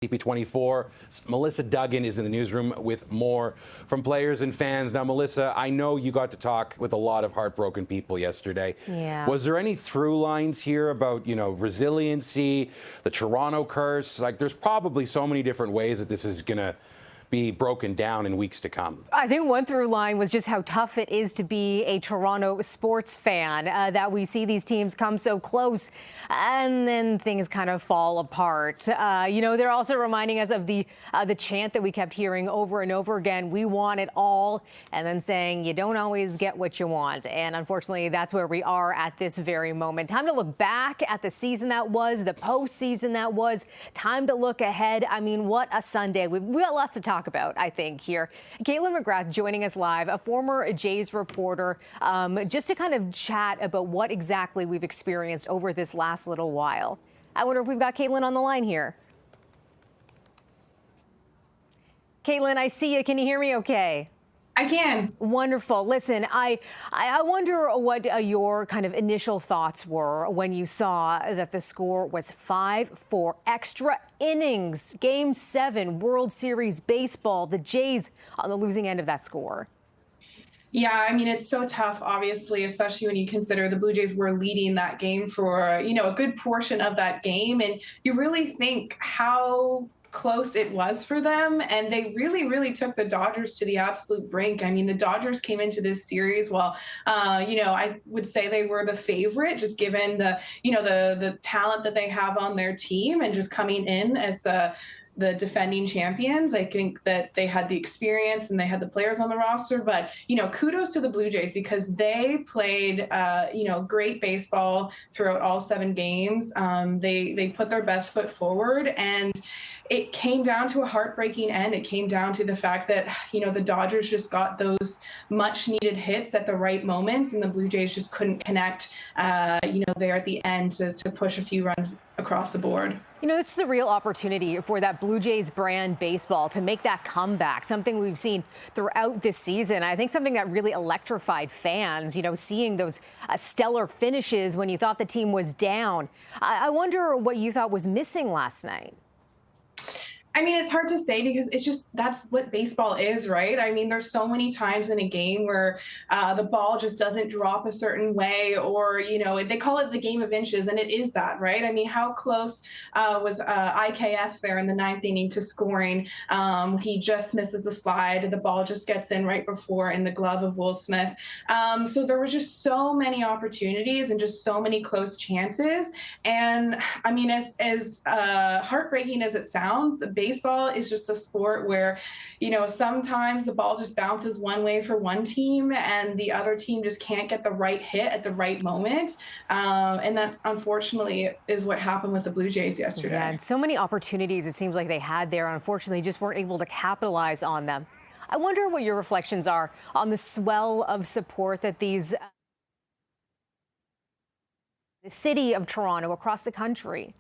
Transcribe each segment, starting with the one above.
CP24. Melissa Duggan is in the newsroom with more from players and fans. Now, Melissa, I know you got to talk with a lot of heartbroken people yesterday. Yeah. Was there any through lines here about, resiliency, the Toronto curse? Like, there's probably so many different ways that this is going to be broken down in weeks to come. I think one through line was just how tough it is to be a Toronto sports fan, that we see these teams come so close and then things kind of fall apart. They're also reminding us of the chant that we kept hearing over and over again, we want it all, and then saying you don't always get what you want. And unfortunately, that's where we are at this very moment. Time to look back at the season that was, the postseason that was, time to look ahead. I mean, what a Sunday. We've got lots to talk about, I think, here. Kaitlyn McGrath joining us live, a former Jays reporter, just to kind of chat about what exactly we've experienced over this last little while. I wonder if we've got Kaitlyn on the line here. Kaitlyn, I see you. Can you hear me okay? I can. Wonderful. Listen, I wonder what your kind of initial thoughts were when you saw that the score was 5-4, extra innings, Game 7, World Series baseball, the Jays on the losing end of that score. Yeah, I mean, it's so tough, obviously, especially when you consider the Blue Jays were leading that game for, a good portion of that game. And you really think how close it was for them, and they really took the Dodgers to the absolute brink. I mean, the Dodgers came into this series, I would say they were the favorite, just given the talent that they have on their team, and just coming in as the defending champions. I think that they had the experience and they had the players on the roster, but, kudos to the Blue Jays because they played, great baseball throughout all 7 games. They put their best foot forward, and it came down to a heartbreaking end. It came down to the fact that, the Dodgers just got those much needed hits at the right moments, and the Blue Jays just couldn't connect, there at the end to push a few runs across the board. This is a real opportunity for that Blue Jays brand baseball to make that comeback, something we've seen throughout this season. I think something that really electrified fans, seeing those stellar finishes when you thought the team was down. I wonder what you thought was missing last night. I mean, it's hard to say because that's what baseball is, right? I mean, there's so many times in a game where the ball just doesn't drop a certain way, or, they call it the game of inches, and it is that, right? I mean, how close was IKF there in the 9th inning to scoring? He just misses a slide. The ball just gets in right before in the glove of Will Smith. So there were just so many opportunities and just so many close chances. And I mean, as heartbreaking as it sounds, baseball is just a sport where, sometimes the ball just bounces one way for one team and the other team just can't get the right hit at the right moment. And that, unfortunately, is what happened with the Blue Jays yesterday. Yeah, and so many opportunities it seems like they had there, unfortunately, just weren't able to capitalize on them. I wonder what your reflections are on the swell of support that the city of Toronto, across the country.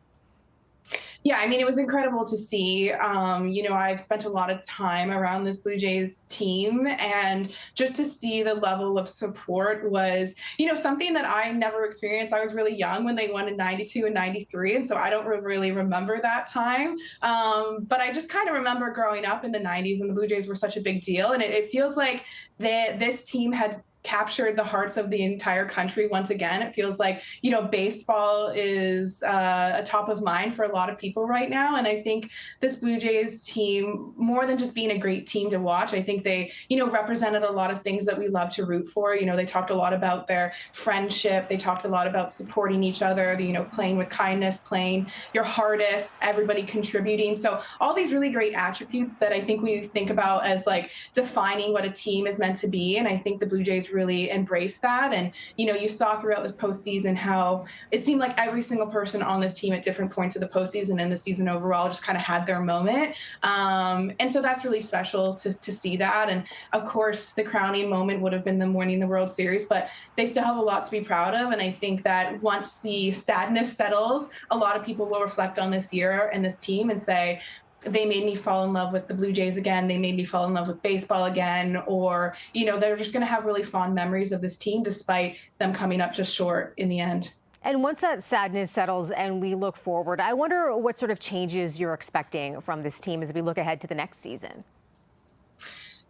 Yeah, I mean, it was incredible to see. I've spent a lot of time around this Blue Jays team, and just to see the level of support was, something that I never experienced. I was really young when they won in 92 and 93, and so I don't really remember that time. But I just kind of remember growing up in the 90s, and the Blue Jays were such a big deal, and it feels like this team had captured the hearts of the entire country once again. It feels like, baseball is a top of mind for a lot of people right now. And I think this Blue Jays team, more than just being a great team to watch, I think they, represented a lot of things that we love to root for. They talked a lot about their friendship. They talked a lot about supporting each other, playing with kindness, playing your hardest, everybody contributing. So all these really great attributes that I think we think about as like defining what a team is meant to be. And I think the Blue Jays really embraced that. And, you saw throughout this postseason how it seemed like every single person on this team at different points of the postseason and the season overall just kind of had their moment. And so that's really special to see that. And of course, the crowning moment would have been them winning the World Series, but they still have a lot to be proud of. And I think that once the sadness settles, a lot of people will reflect on this year and this team and say, they made me fall in love with the Blue Jays again. They made me fall in love with baseball again. Or, they're just going to have really fond memories of this team despite them coming up just short in the end. And once that sadness settles and we look forward, I wonder what sort of changes you're expecting from this team as we look ahead to the next season.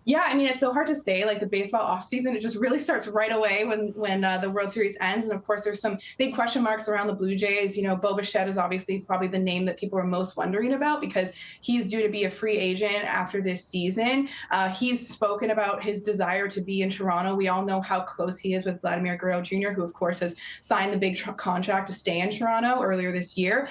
Yeah, I mean, it's so hard to say. Like the baseball offseason, it just really starts right away when the World Series ends. And of course, there's some big question marks around the Blue Jays. You know, Bo Bichette is obviously probably the name that people are most wondering about because he's due to be a free agent after this season. He's spoken about his desire to be in Toronto. We all know how close he is with Vladimir Guerrero Jr., who of course has signed the big contract to stay in Toronto earlier this year.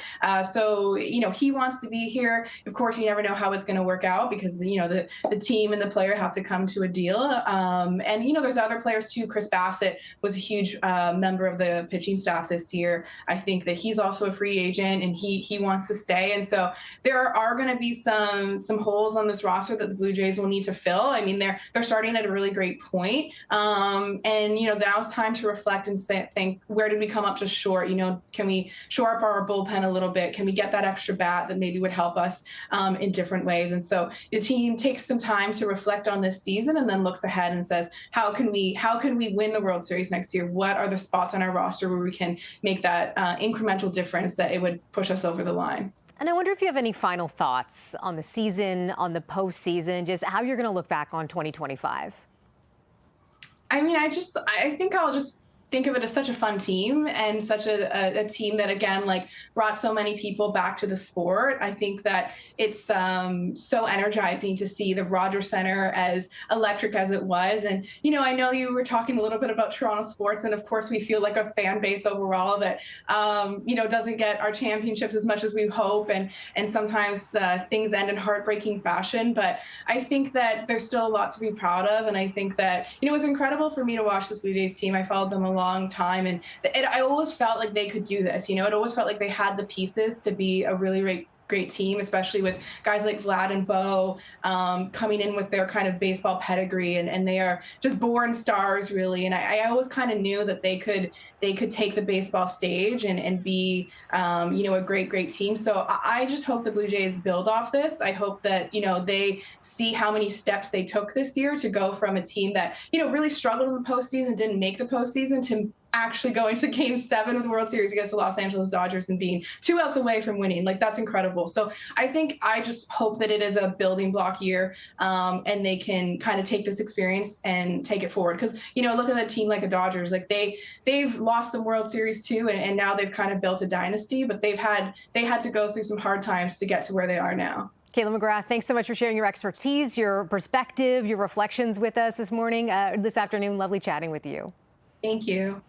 So, you know, he wants to be here. Of course, you never know how it's going to work out because, you know, the team and the player have to come to a deal. And, you know, there's other players too. Chris Bassett was a huge member of the pitching staff this year. I think that he's also a free agent and he wants to stay. And so there are going to be some holes on this roster that the Blue Jays will need to fill. I mean, they're starting at a really great point. And, you know, now's time to reflect and think, where did we come up just short? You know, can we shore up our bullpen a little bit? Can we get that extra bat that maybe would help us in different ways? And so the team takes some time to reflect on this season and then looks ahead and says, how can we win the World Series next year? What are the spots on our roster where we can make that incremental difference that it would push us over the line? And I wonder if you have any final thoughts on the season, on the postseason, just how you're going to look back on 2025. I mean, I think I'll just think of it as such a fun team and such a team that, again, like brought so many people back to the sport. I think that it's so energizing to see the Rogers Center as electric as it was. And, you know, I know you were talking a little bit about Toronto sports, and of course we feel like a fan base overall that, you know, doesn't get our championships as much as we hope. And sometimes things end in heartbreaking fashion. But I think that there's still a lot to be proud of. And I think that, you know, it was incredible for me to watch this Blue Jays team. I followed them a long time, and I always felt like they could do this. You know, it always felt like they had the pieces to be a really great team, especially with guys like Vlad and Bo coming in with their kind of baseball pedigree, and they are just born stars, really. And I always kind of knew that they could take the baseball stage and be, you know, a great team. So I just hope the Blue Jays build off this. I hope that, you know, they see how many steps they took this year to go from a team that, you know, really struggled in the postseason, didn't make the postseason, to actually going to Game 7 of the World Series against the Los Angeles Dodgers and being 2 outs away from winning. Like, that's incredible. So I just hope that it is a building block year, and they can kind of take this experience and take it forward. Because, you know, look at a team like the Dodgers. Like, they've lost some World Series too, and now they've kind of built a dynasty, but they had to go through some hard times to get to where they are now. Kaitlyn McGrath, thanks so much for sharing your expertise, your perspective, your reflections with us this morning, this afternoon. Lovely chatting with you. Thank you.